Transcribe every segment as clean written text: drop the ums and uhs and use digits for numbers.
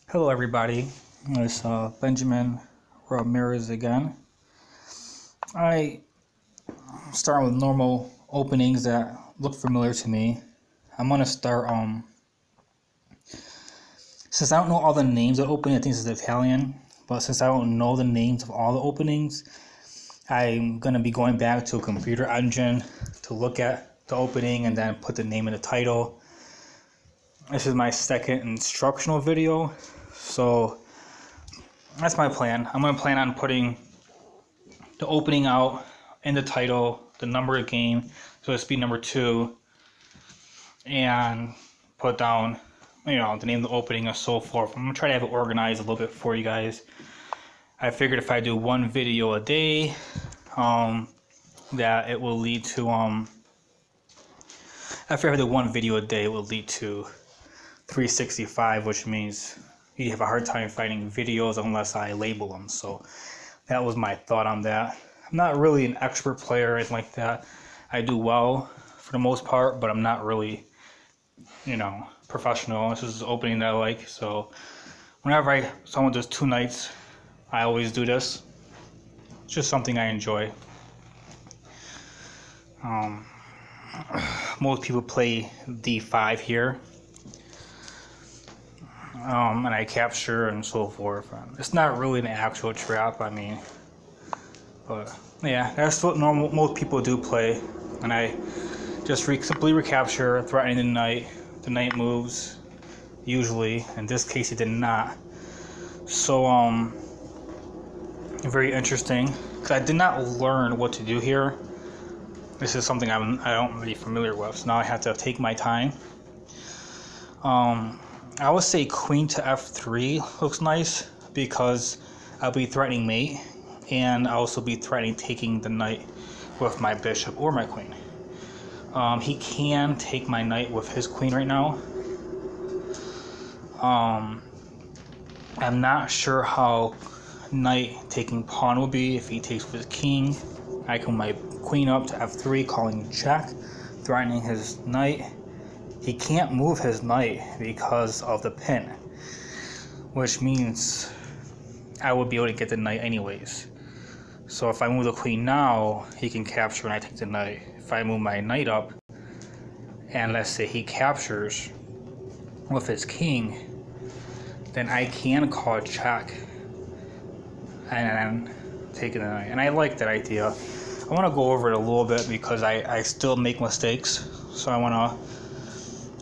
Hello everybody, it's Benjamin Ramirez again. I start with normal openings that look familiar to me. I'm gonna start since I don't know all the names of the opening, I think this is Italian, but since I don't know the names of all the openings, I'm gonna be going back to a computer engine to look at the opening and then put the name in the title. This is my second instructional video, so that's my plan. I'm going to plan on putting the opening out in the title, the number of game, so it's be number 2, and put down, the name of the opening and so forth. I'm going to try to have it organized a little bit for you guys. I figured if I do one video a day, that it will lead to, after I do one video a day, it will lead to 365, which means you have a hard time finding videos unless I label them. So that was my thought on that. I'm not really an expert player or anything like that. I do well for the most part, but I'm not really, professional. This is the opening that I like. So whenever someone does 2 nights, I always do this. It's just something I enjoy. Most people play D5 here. And I capture and so forth. It's not really an actual trap, but yeah, that's what most people do play. And I just simply recapture, threatening the knight. The knight moves, usually. In this case, it did not. So, very interesting, because I did not learn what to do here. This is something I don't really familiar with, so now I have to take my time. I would say queen to f3 looks nice because I'll be threatening mate, and I'll also be threatening taking the knight with my bishop or my queen. He can take my knight with his queen right now. I'm not sure how knight taking pawn will be if he takes with his king. I can my queen up to f3, calling check, threatening his knight. He can't move his knight because of the pin, which means I would be able to get the knight anyways. So if I move the queen now, he can capture and I take the knight. If I move my knight up, and let's say he captures with his king, then I can call check and then take the knight. And I like that idea. I want to go over it a little bit because I still make mistakes, so I want to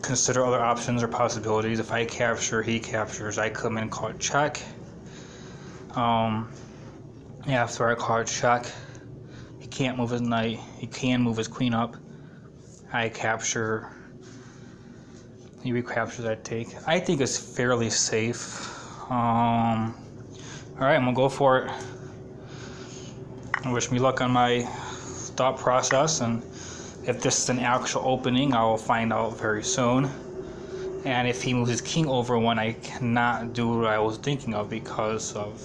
consider other options or possibilities. If I capture, he captures, I come in and call check. After I call check, he can't move his knight. He can move his queen up. I capture. He recaptures, I take. I think it's fairly safe. Alright, I'm gonna go for it. Wish me luck on my thought process, and if this is an actual opening, I will find out very soon. And if he moves his king over one, I cannot do what I was thinking of because of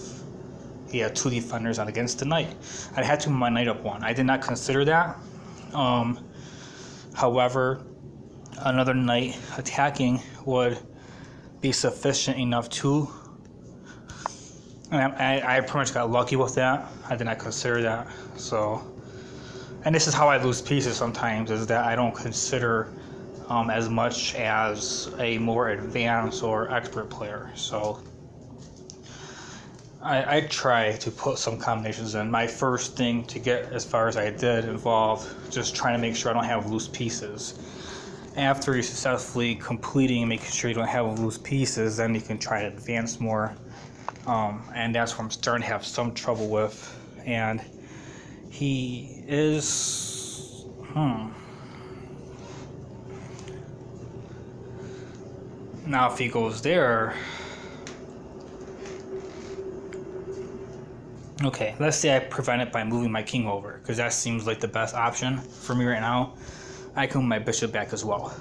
he had 2 defenders on against the knight. I had to move my knight up 1. I did not consider that. However, another knight attacking would be sufficient enough to. And I pretty much got lucky with that. I did not consider that. So. And this is how I lose pieces sometimes, is that I don't consider as much as a more advanced or expert player. So I try to put some combinations in. My first thing to get as far as I did involved just trying to make sure I don't have loose pieces. After you successfully completing and making sure you don't have loose pieces, then you can try to advance more. And that's what I'm starting to have some trouble with. And he is, Now if he goes there, okay, let's say I prevent it by moving my king over, because that seems like the best option for me right now. I can move my bishop back as well.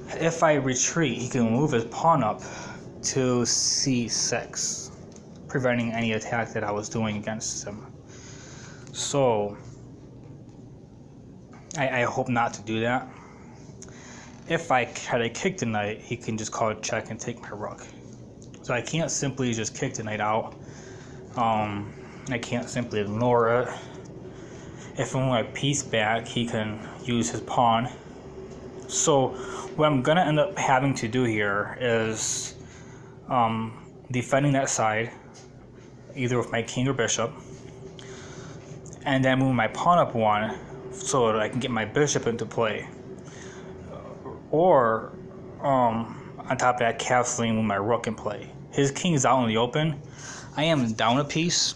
If I retreat, he can move his pawn up to c6, preventing any attack that I was doing against him. So I hope not to do that. if I try to kick the knight, he can just call a check and take my rook. So I can't simply just kick the knight out. I can't simply ignore it. If I want my piece back, he can use his pawn. So what I'm going to end up having to do here is defending that side, either with my king or bishop, and then move my pawn up one so that I can get my bishop into play. Or on top of that, castling with my rook in play. His king is out in the open. I am down a piece,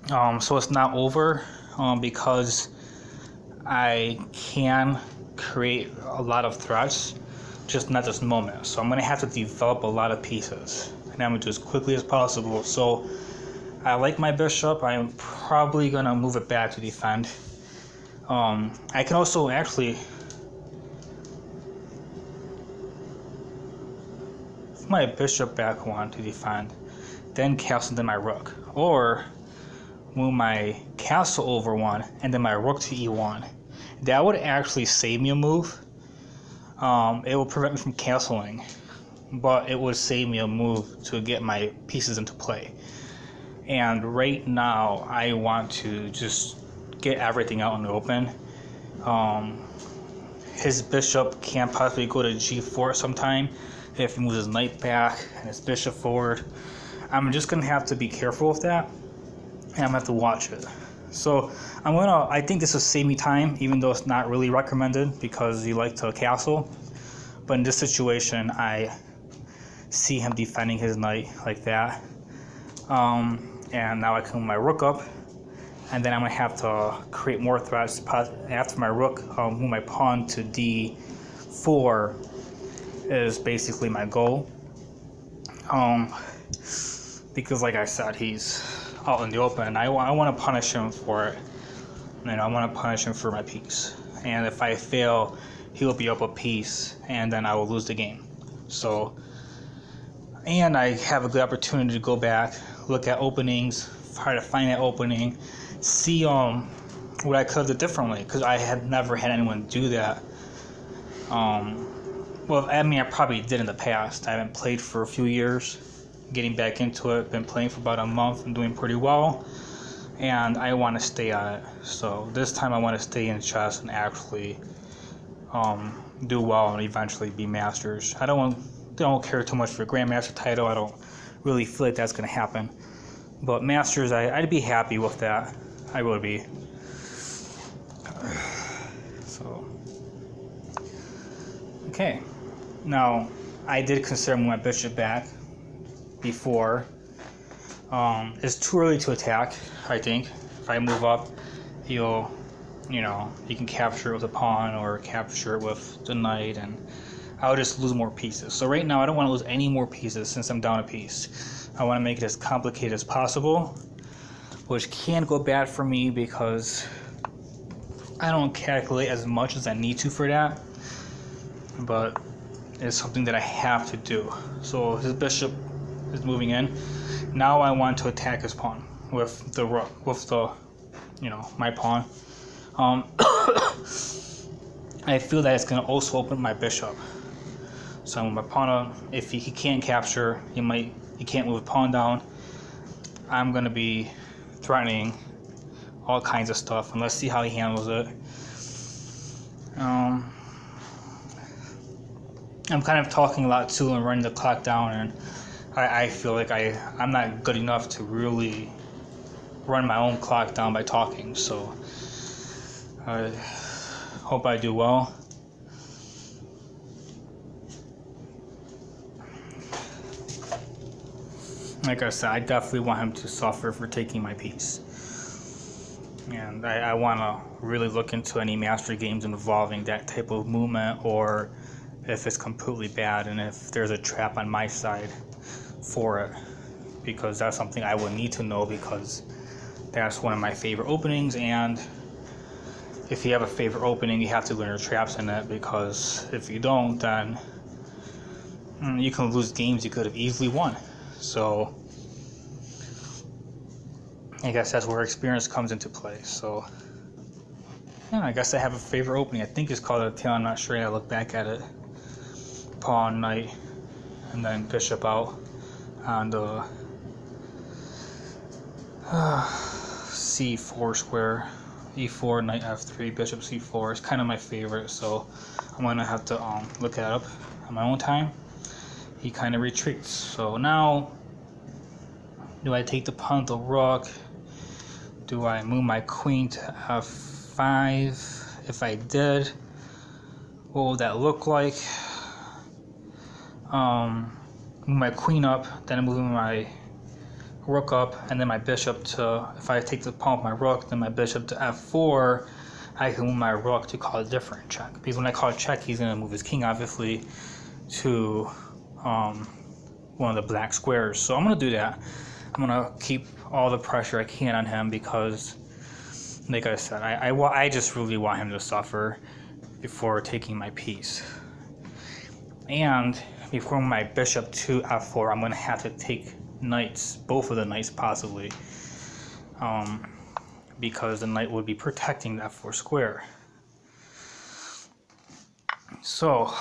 so it's not over, because I can create a lot of threats, just not this moment. So I'm going to have to develop a lot of pieces, and I'm going to do as quickly as possible. So I like my bishop. I'm probably going to move it back to defend. I can also actually move my bishop back one to defend, then castle into my rook, or move my castle over one and then my rook to e1. That would actually save me a move. It will prevent me from castling, but it would save me a move to get my pieces into play. And right now, I want to just get everything out in the open. His bishop can possibly go to g4 sometime if he moves his knight back and his bishop forward. I'm just going to have to be careful with that, and I'm going to have to watch it. So I think this will save me time, even though it's not really recommended because you like to castle. But in this situation, I see him defending his knight like that. And now I can move my rook up, and then I'm going to have to create more threats. After my rook, move my pawn to d4 is basically my goal. Because like I said, he's out in the open, and I want to punish him for it. And I want to punish him for my piece. And if I fail, he'll be up a piece, and then I will lose the game. So, and I have a good opportunity to go back, look at openings, try to find that opening, see what I could have done differently, because I had never had anyone do that. Well, I mean, I probably did in the past. I haven't played for a few years, getting back into it, been playing for about a month and doing pretty well, and I want to stay on it. So this time I want to stay in chess and actually do well and eventually be masters. I don't care too much for a grandmaster title. I don't really feel like that's going to happen. But masters, I'd be happy with that. I would be. So, okay. Now, I did consider moving my bishop back before. It's too early to attack, I think. If I move up, he can capture it with a pawn or capture it with the knight, and I'll just lose more pieces. So right now, I don't want to lose any more pieces since I'm down a piece. I want to make it as complicated as possible, which can go bad for me because I don't calculate as much as I need to for that, but it's something that I have to do. So his bishop is moving in. Now I want to attack his pawn with the rook, with the, my pawn. I feel that it's going to also open my bishop. So my pawn up, if he can't capture, he can't move the pawn down. I'm going to be threatening all kinds of stuff, and let's see how he handles it. I'm kind of talking a lot too and running the clock down, and I feel like I'm not good enough to really run my own clock down by talking, so I hope I do well. Like I said, I definitely want him to suffer for taking my piece. And I want to really look into any mastery games involving that type of movement, or if it's completely bad and if there's a trap on my side for it. Because that's something I would need to know, because that's one of my favorite openings, and if you have a favorite opening, you have to learn your traps in it, because if you don't, then you can lose games you could have easily won. So I guess that's where experience comes into play. So yeah, I guess I have a favorite opening. I think it's called a tail. I'm not sure. I look back at it. Pawn, knight, and then bishop out on the c4 square. e4, knight f3, bishop c4 is kind of my favorite, so I'm gonna have to look it up on my own time. He kind of retreats. So now, do I take the pawn, the rook? Do I move my queen to f5? If I did, what would that look like? Move my queen up, then I'm moving my rook up, and then my bishop to, if I take the pawn with my rook, then my bishop to f4, I can move my rook to call a different check. Because when I call a check, he's going to move his king, obviously, to one of the black squares. So I'm going to do that. I'm going to keep all the pressure I can on him because, like I said, I just really want him to suffer before taking my piece. And before my bishop to f4, I'm going to have to take knights, both of the knights possibly, because the knight would be protecting the f4 square. So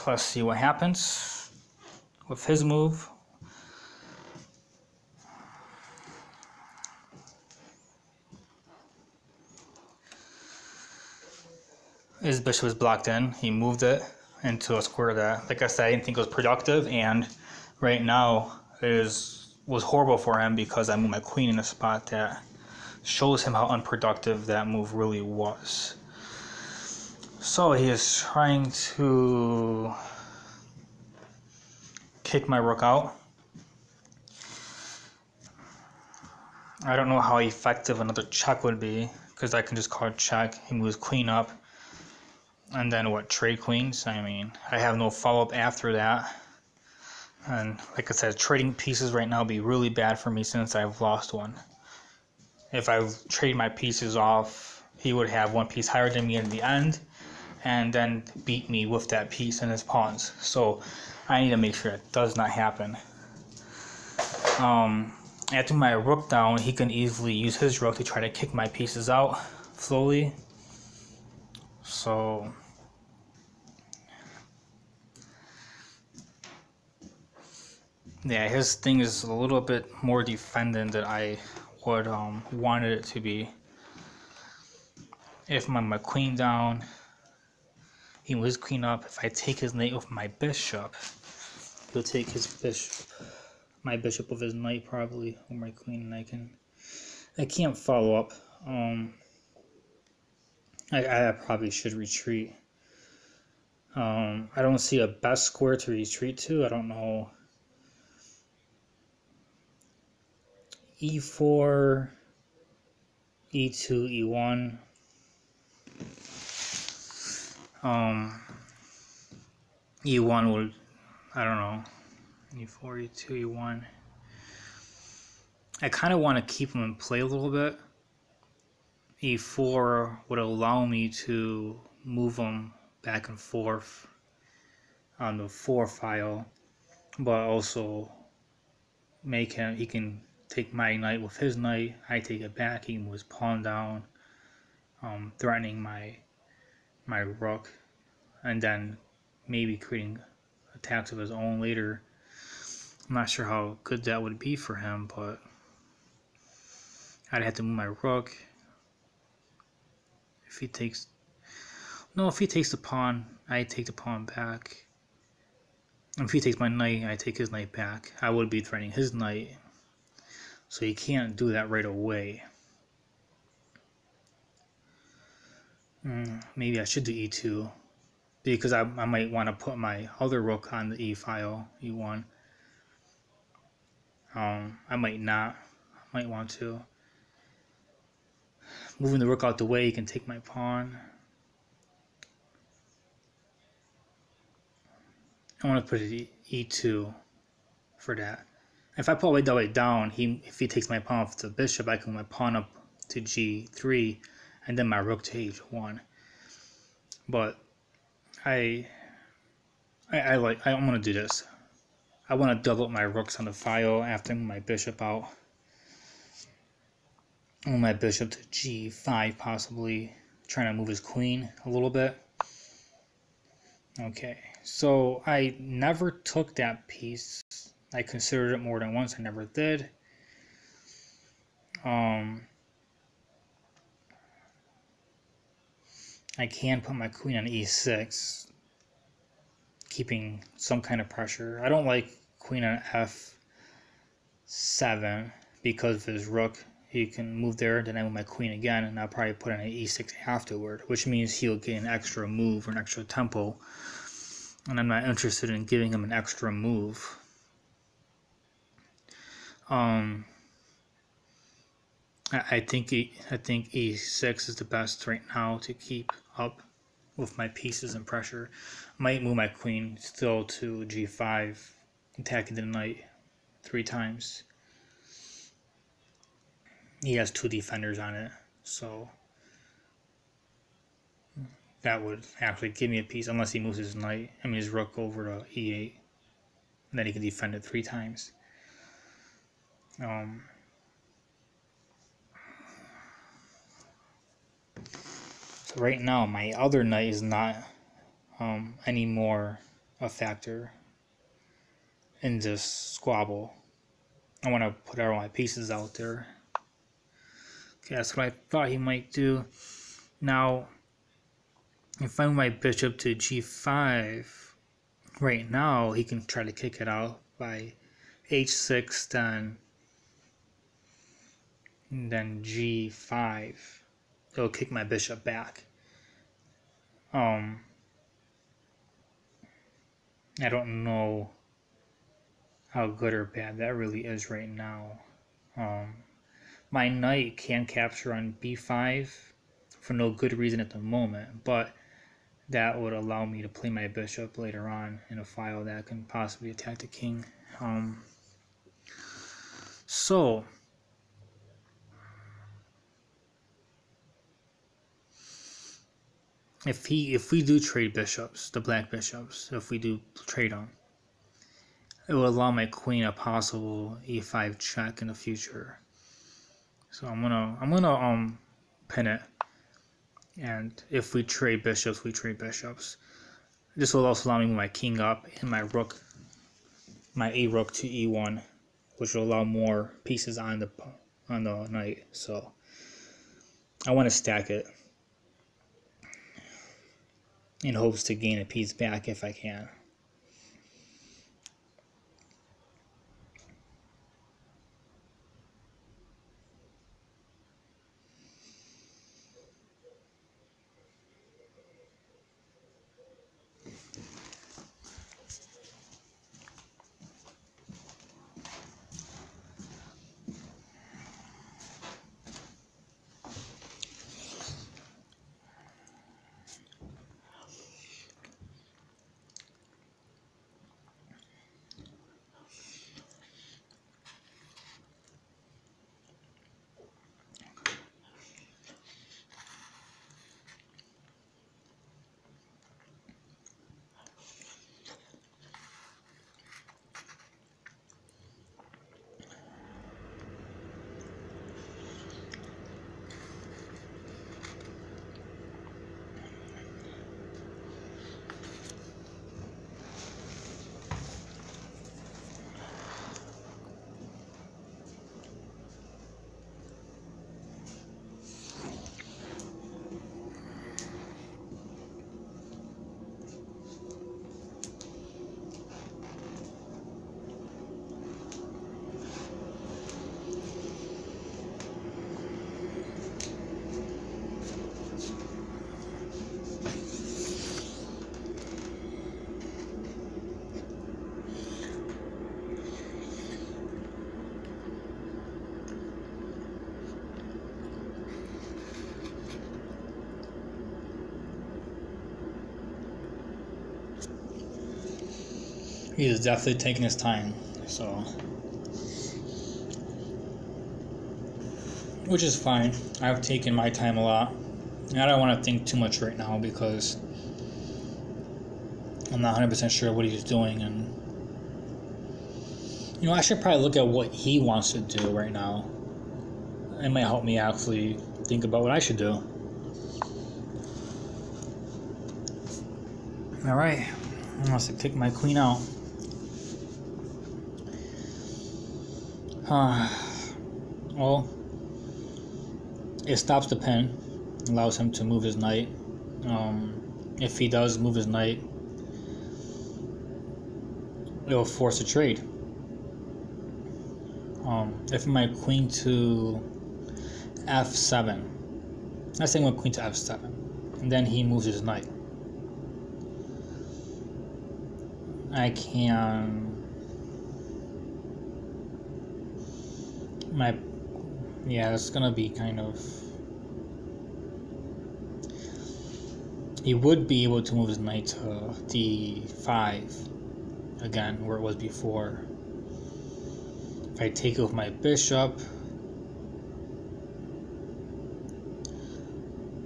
let's see what happens with his move. His bishop is blocked in. He moved it into a square that, like I said, I didn't think was productive, and right now was horrible for him because I moved my queen in a spot that shows him how unproductive that move really was. So he is trying to kick my rook out. I don't know how effective another check would be because I can just call check. He moves queen up. And then what, trade queens? I mean, I have no follow-up after that. And like I said, trading pieces right now would be really bad for me since I've lost one. If I trade my pieces off, he would have one piece higher than me in the end, and then beat me with that piece and his pawns. So I need to make sure that does not happen. After my rook down, he can easily use his rook to try to kick my pieces out slowly. So yeah, his thing is a little bit more defended than I would wanted it to be. If my queen down, he moves queen up. If I take his knight with my bishop, he'll take his bishop, my bishop with his knight probably, or my queen, and I can't follow up. I probably should retreat. I don't see a best square to retreat to. I don't know. e4, e2, e1. E1 would, I don't know, e4, e2, e1. I kind of want to keep him in play a little bit. e4 would allow me to move him back and forth on the 4 file, but also make him, he can take my knight with his knight, I take it back, he can move his pawn down, threatening my rook, and then maybe creating attacks of his own later. I'm not sure how good that would be for him, but I'd have to move my rook. If he takes the pawn, I take the pawn back. If he takes my knight, I take his knight back. I would be threatening his knight, so he can't do that right away. Maybe I should do e2, because I might want to put my other rook on the e file, e1. I might not. I might want to. Moving the rook out the way, he can take my pawn. I want to put it e2 for that. If I put all the way down, if he takes my pawn off the bishop, I can move my pawn up to g3, and then my rook to h1. But I'm gonna do this. I want to double up my rooks on the file after my bishop out. Move my bishop to g5 possibly, trying to move his queen a little bit. Okay, so I never took that piece. I considered it more than once. I never did. I can put my queen on e6, keeping some kind of pressure. I don't like queen on f7 because of his rook. He can move there, then I move my queen again, and I'll probably put on an e6 afterward, which means he'll get an extra move or an extra tempo, and I'm not interested in giving him an extra move. I think e6 is the best right now to keep up with my pieces and pressure. Might move my queen still to g5, attacking the knight 3 times. He has 2 defenders on it, so that would actually give me a piece unless he moves his knight. I mean his rook over to e8, and then he can defend it 3 times. So right now my other knight is not anymore a factor in this squabble. I want to put all my pieces out there. Okay, that's what I thought he might do. Now, if I move my bishop to g5, right now he can try to kick it out by h6, then g5. It'll kick my bishop back. I don't know how good or bad that really is right now. My knight can capture on b5 for no good reason at the moment, but that would allow me to play my bishop later on in a file that can possibly attack the king. So if we do trade bishops, the black bishops, if we do trade them, it will allow my queen a possible e5 check in the future. So I'm gonna pin it, and if we trade bishops, we trade bishops. This will also allow me to move my king up and my rook, my a rook to e1, which will allow more pieces on the knight. So I want to stack it in hopes to gain a piece back if I can. He is definitely taking his time, so, which is fine. I've taken my time a lot, and I don't want to think too much right now because I'm not 100% sure what he's doing, and I should probably look at what he wants to do right now. It might help me actually think about what I should do. Alright, I must have kicked my queen out. Well, it stops the pin, allows him to move his knight. If he does move his knight, it will force a trade. If my queen to f7, let's say I went queen to f7, and then he moves his knight, I can it's gonna be kind of, he would be able to move his knight to d5 again, where it was before. If I take it with my bishop,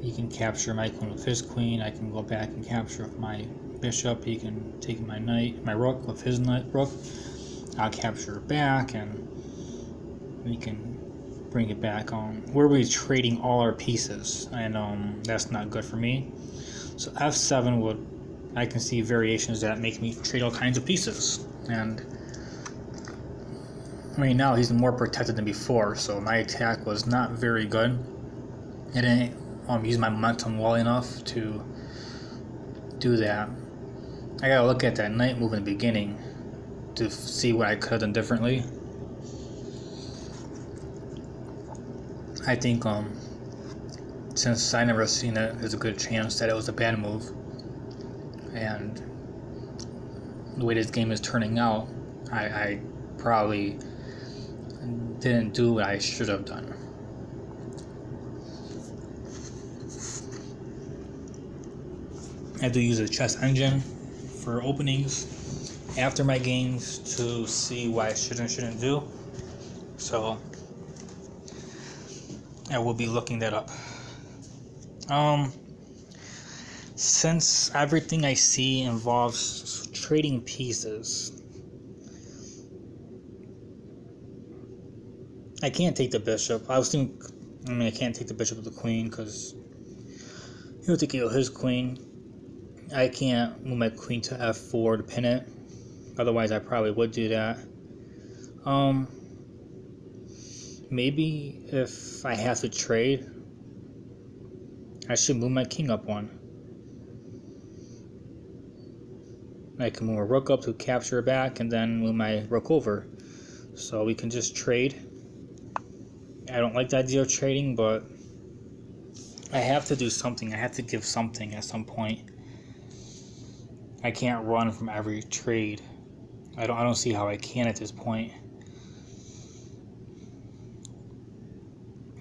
he can capture my queen with his queen. I can go back and capture with my bishop. He can take my knight, my rook with his rook. I'll capture it back, and we can bring it back on. We're really trading all our pieces, and that's not good for me. So f7 would, I can see variations that make me trade all kinds of pieces, and right now he's more protected than before, so my attack was not very good. I didn't use my momentum well enough to do that. I gotta look at that knight move in the beginning to see what I could have done differently. I think since I never seen it, there's a good chance that it was a bad move, and the way this game is turning out, I probably didn't do what I should have done. I do use a chess engine for openings after my games to see what I should and shouldn't do, so I will be looking that up. Since everything I see involves trading pieces, I can't take the bishop. I can't take the bishop with the queen because he'll take it with his queen. I can't move my queen to f4 to pin it. Otherwise, I probably would do that. Maybe if I have to trade, I should move my king up one. I can move a rook up to capture it back, and then move my rook over. So we can just trade. I don't like the idea of trading, but I have to do something. I have to give something at some point. I can't run from every trade. I don't see how I can at this point.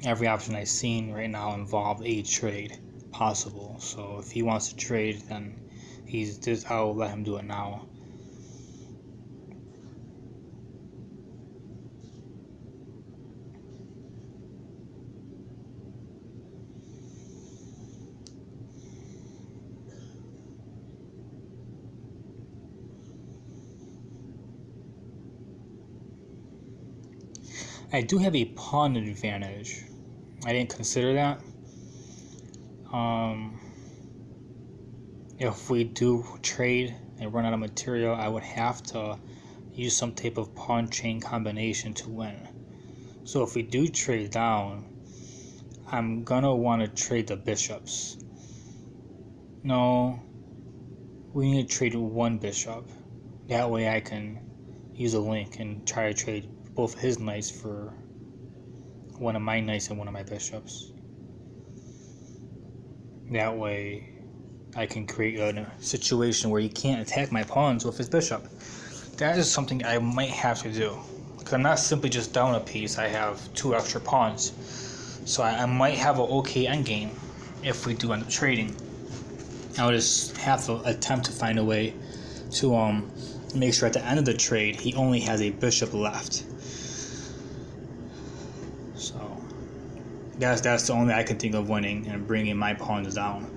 Every option I've seen right now involves a trade possible. So if he wants to trade, then I'll let him do it now. I do have a pawn advantage. I didn't consider that. If we do trade and run out of material, I would have to use some type of pawn chain combination to win. So if we do trade down, I'm gonna want to trade the bishops. No, we need to trade one bishop. That way I can use a link and try to trade both his knights for one of my knights and one of my bishops. That way I can create a situation where he can't attack my pawns with his bishop. That is something I might have to do, because I'm not simply just down a piece, I have 2 extra pawns. So I might have an okay endgame if we do end up trading. I would just have to attempt to find a way to make sure at the end of the trade he only has a bishop left. So that's the only way I can think of winning and bringing my pawns down.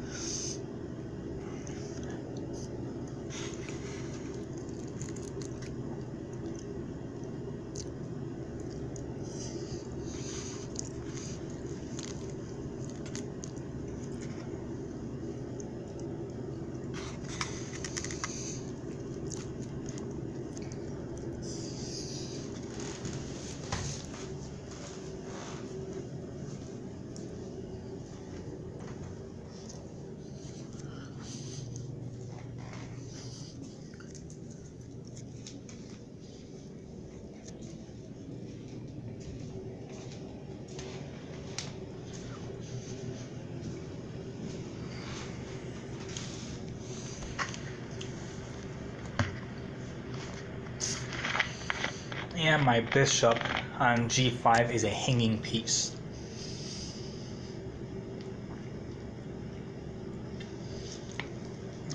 And my bishop on g5 is a hanging piece.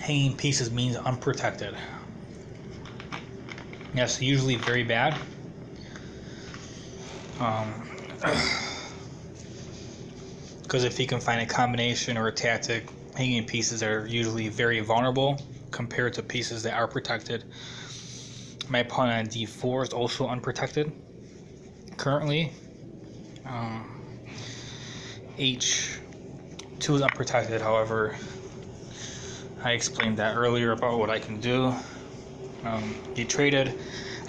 Hanging pieces means unprotected. Yes, usually very bad. Because if you can find a combination or a tactic, hanging pieces are usually very vulnerable compared to pieces that are protected. My pawn on d4 is also unprotected currently. h2 is unprotected, however, I explained that earlier about what I can do. Get traded.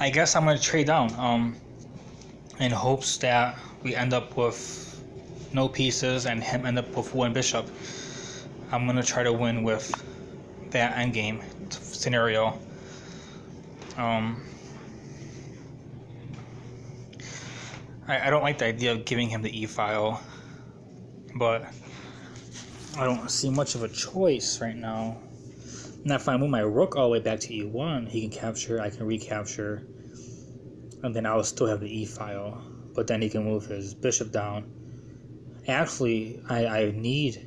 I guess I'm going to trade down in hopes that we end up with no pieces and him end up with one bishop. I'm going to try to win with that endgame scenario. I don't like the idea of giving him the e-file, but I don't see much of a choice right now. Now if I move my rook all the way back to e1, he can capture, I can recapture, and then I'll still have the e-file, but then he can move his bishop down. Actually, I need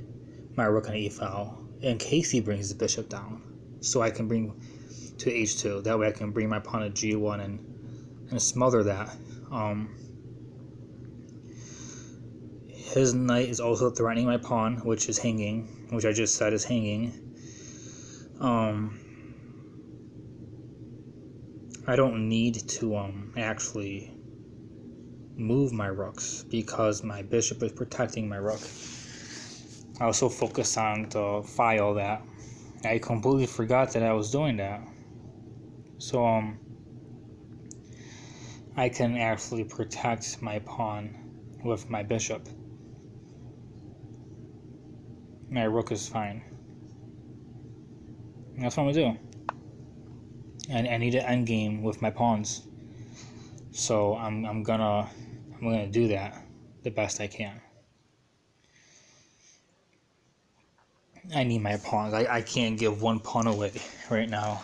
my rook on e-file in case he brings the bishop down, so I can bring to h2. That way I can bring my pawn to g1 and smother that. His knight is also threatening my pawn, which is hanging, which I just said is hanging. I don't need to actually move my rooks because my bishop is protecting my rook. I was so focused on the file that I completely forgot that I was doing that. So I can actually protect my pawn with my bishop. My rook is fine. And that's what I'm gonna do. And I need an endgame with my pawns. So I'm gonna do that the best I can. I need my pawns. I can't give one pawn away right now.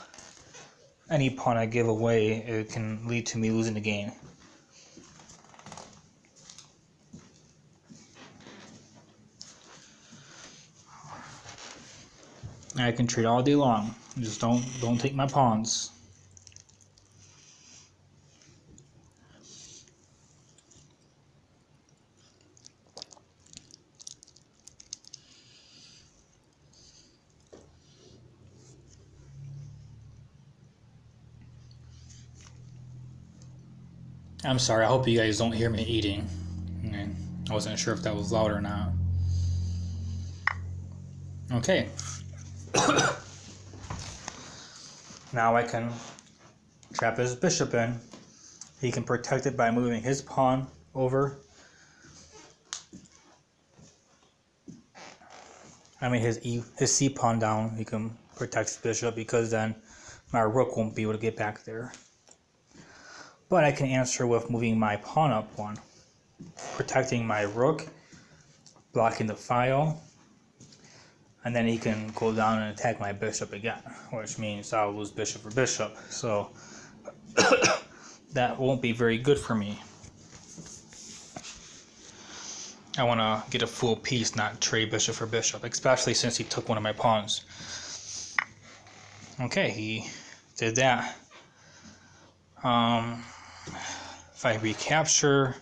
Any pawn I give away, it can lead to me losing the game. I can trade all day long. Just don't take my pawns. I'm sorry, I hope you guys don't hear me eating. I wasn't sure if that was loud or not. Okay. Now I can trap his bishop in. He can protect it by moving his pawn over. I mean his c pawn down. He can protect his bishop because then my rook won't be able to get back there. But I can answer with moving my pawn up one, protecting my rook, blocking the file, and then he can go down and attack my bishop again, which means I'll lose bishop for bishop. So that won't be very good for me. I want to get a full piece, not trade bishop for bishop, especially since he took one of my pawns. Okay, he did that. If I recapture,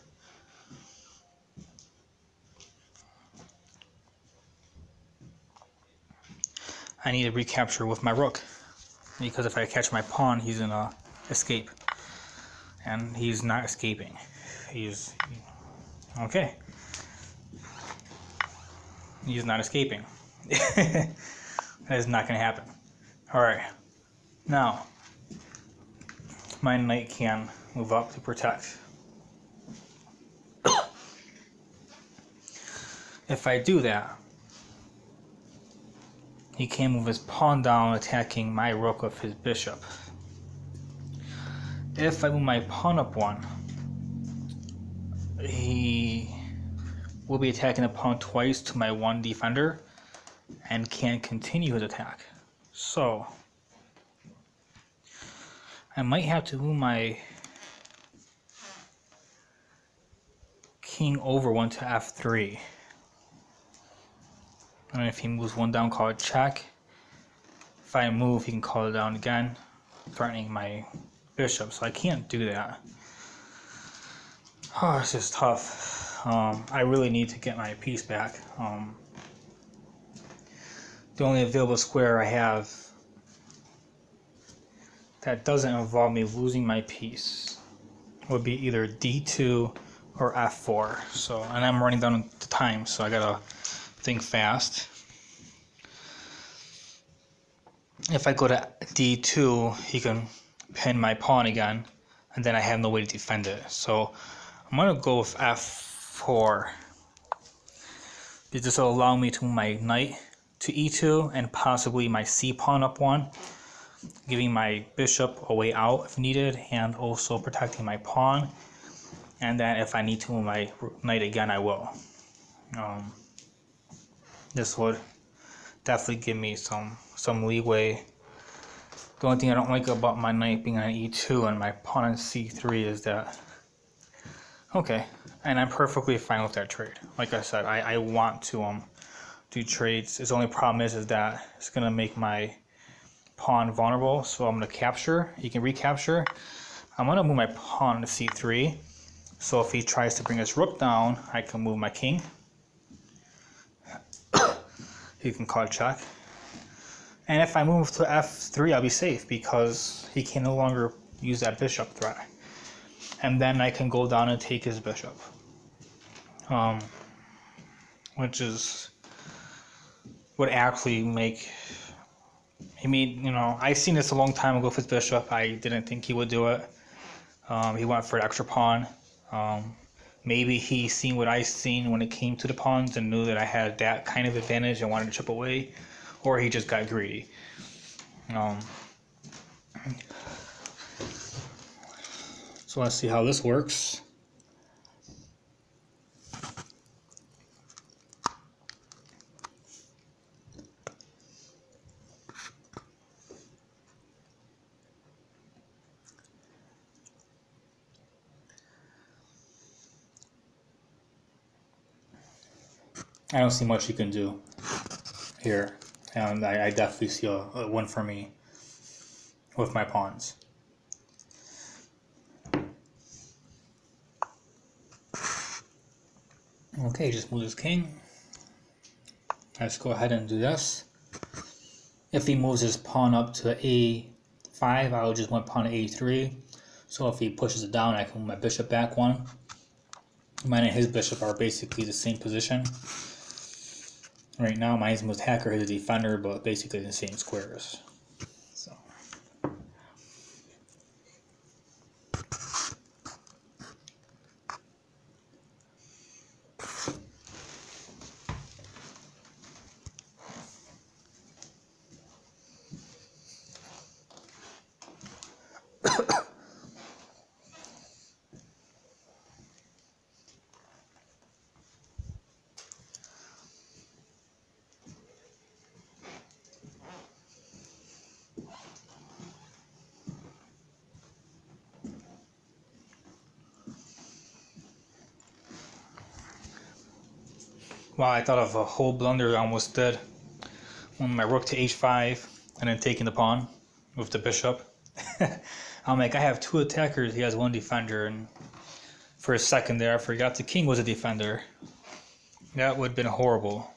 I need to recapture with my rook, because if I catch my pawn, he's gonna escape, and he's not escaping. Okay. He's not escaping. That is not gonna happen. All right. Now, my knight can move up to protect. If I do that, he can move his pawn down, attacking my rook with his bishop. If I move my pawn up one, he will be attacking the pawn twice to my one defender and can't continue his attack. So I might have to move my king over one to f3. And if he moves one down, call it check. If I move, he can call it down again, threatening my bishop. So I can't do that. Oh, it's just tough. I really need to get my piece back. The only available square I have that doesn't involve me losing my piece would be either d2 or f4. So, and I'm running down the time, so I gotta think fast. If I go to d2, he can pin my pawn again, and then I have no way to defend it. So I'm gonna go with f4. This will allow me to move my knight to e2 and possibly my c pawn up one, giving my bishop a way out if needed, and also protecting my pawn. And then if I need to move my knight again, I will. This would definitely give me some leeway. The only thing I don't like about my knight being on e2 and my pawn on c3 is that, okay, and I'm perfectly fine with that trade. Like I said, I want to do trades. Its only problem is that it's gonna make my pawn vulnerable, so I'm gonna capture. You can recapture. I'm gonna move my pawn to c3, so if he tries to bring his rook down, I can move my king. He can call check. And if I move to f3, I'll be safe because he can no longer use that bishop threat. And then I can go down and take his bishop. Which is would actually make, I mean, you know, I seen this a long time ago with his bishop. I didn't think he would do it. He went for an extra pawn. Maybe he seen what I seen when it came to the pawns and knew that I had that kind of advantage and wanted to chip away, or he just got greedy. So let's see how this works. I don't see much he can do here, and I definitely see a win for me with my pawns. Okay, just move his king. Let's go ahead and do this. If he moves his pawn up to a5, I'll just want pawn to a3. So if he pushes it down, I can move my bishop back one. Mine and his bishop are basically the same position. Right now, mine's most hacker, his defender, but basically the same squares. So. Wow, I thought of a whole blunder I almost did. When my rook to h5 and then taking the pawn with the bishop. I'm like, I have two attackers, he has one defender, and for a second there I forgot the king was a defender. That would have been horrible.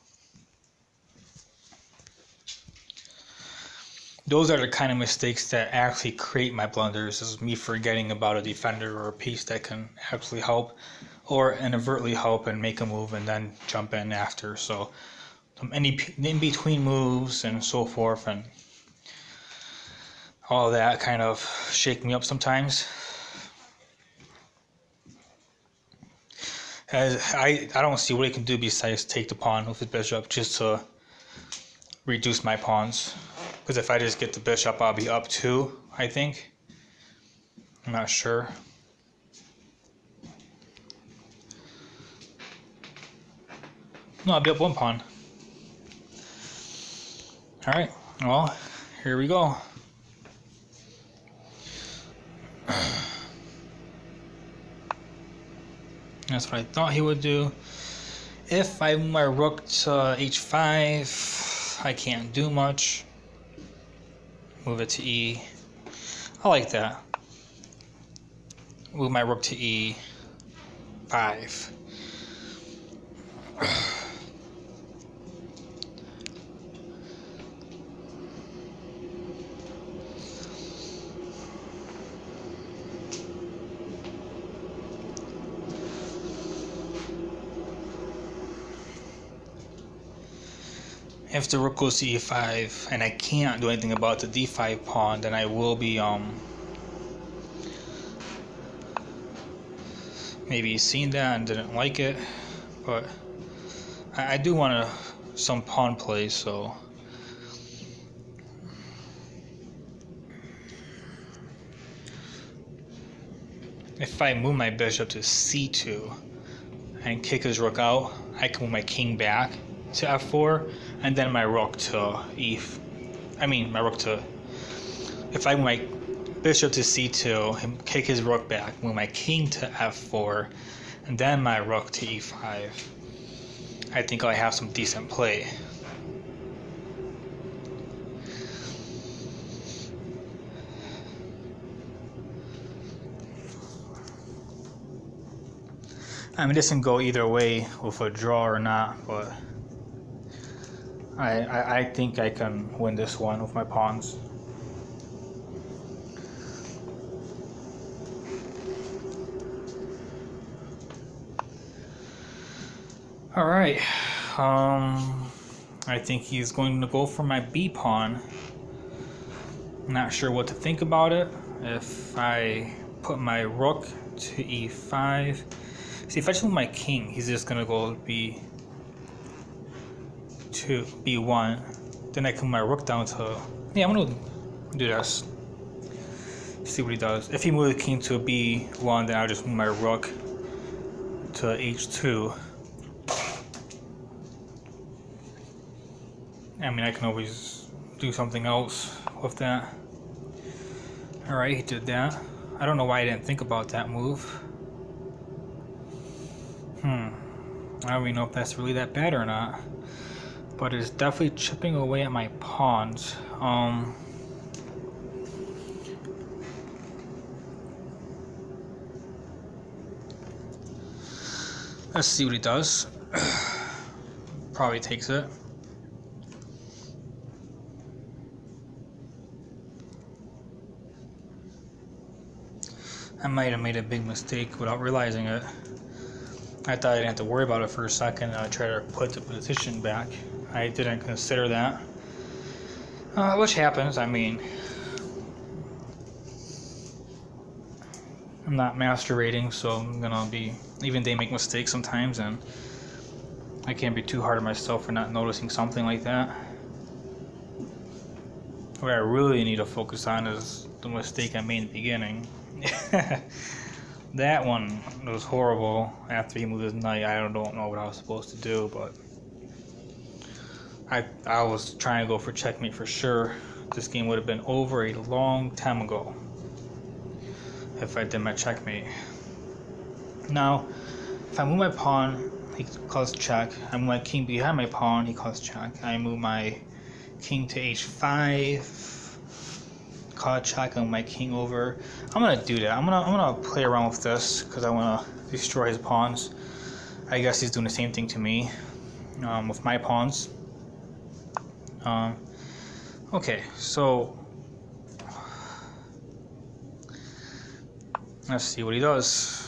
Those are the kind of mistakes that actually create my blunders, is me forgetting about a defender or a piece that can actually help, or inadvertently help and make a move and then jump in after. So any in-between moves and so forth and all that kind of shake me up sometimes. As I don't see what he can do besides take the pawn with his bishop just to reduce my pawns. Because if I just get the bishop, I'll be up 2, I think. I'm not sure. No, I'll be up 1 pawn. Alright, well, here we go. That's what I thought he would do. If I move my rook to h5, I can't do much. Move it to e. I like that. Move my rook to e5. If the rook goes to e5 and I can't do anything about the d5 pawn, then I will be maybe seen that and didn't like it, but I do want some pawn play, so if I move my bishop to c2 and kick his rook out, I can move my king back to f4 and then my rook to if I move my bishop to c2 and kick his rook back, move my king to f4 and then my rook to e5, I think I have some decent play. I mean, this can go either way with a draw or not, but I think I can win this one with my pawns. All right. I think he's going to go for my b pawn. I'm not sure what to think about it. If I put my rook to e5, see, if I just move my king, he's just gonna go b2, b1. Then I can move my rook down to. Yeah, I'm gonna do this. See what he does. If he moves the king to b1, then I'll just move my rook to h2. I mean, I can always do something else with that. Alright, he did that. I don't know why I didn't think about that move. I don't even know if that's really that bad or not. But it's definitely chipping away at my pawns. Let's see what he does. Probably takes it. I might have made a big mistake without realizing it. I thought I didn't have to worry about it for a second and I tried to put the position back. I didn't consider that. Which happens, I mean. I'm not master rating, so I'm gonna be, even they make mistakes sometimes, and I can't be too hard on myself for not noticing something like that. What I really need to focus on is the mistake I made in the beginning. That one was horrible. After he moved his knight, I don't know what I was supposed to do, but I was trying to go for checkmate for sure. This game would have been over a long time ago if I did my checkmate. Now, if I move my pawn, he calls check. I move my king behind my pawn, he calls check. I move my king to h5. Call check on my king over. I'm gonna do that. I'm gonna play around with this because I want to destroy his pawns. I guess he's doing the same thing to me with my pawns. Okay, so let's see what he does.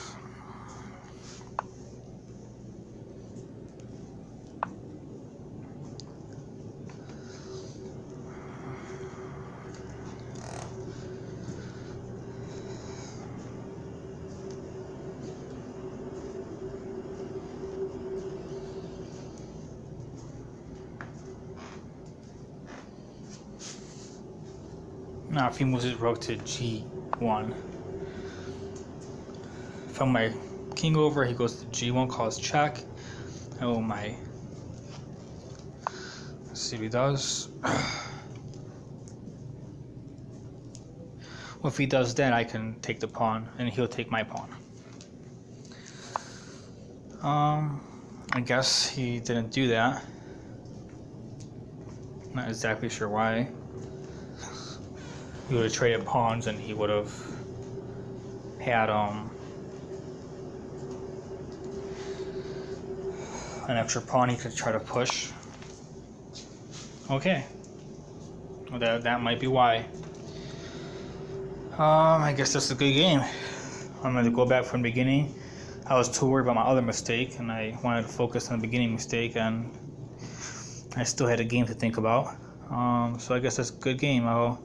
Now, if he moves his rook to g1, if I move my king over, he goes to g1, calls check. I move my. Let's see what he does. Well, if he does that, I can take the pawn, and he'll take my pawn. I guess he didn't do that. Not exactly sure why. He would have traded pawns and he would have had an extra pawn he could try to push. Okay. Well, that might be why. I guess that's a good game. I'm going to go back from the beginning. I was too worried about my other mistake, and I wanted to focus on the beginning mistake, and I still had a game to think about. So I guess that's a good game. Let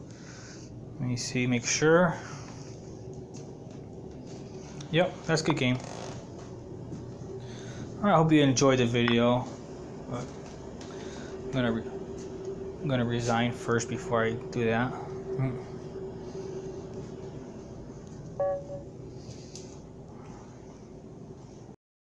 me see, make sure. Yep, that's a good game. Alright, I hope you enjoyed the video. But I'm gonna resign first before I do that.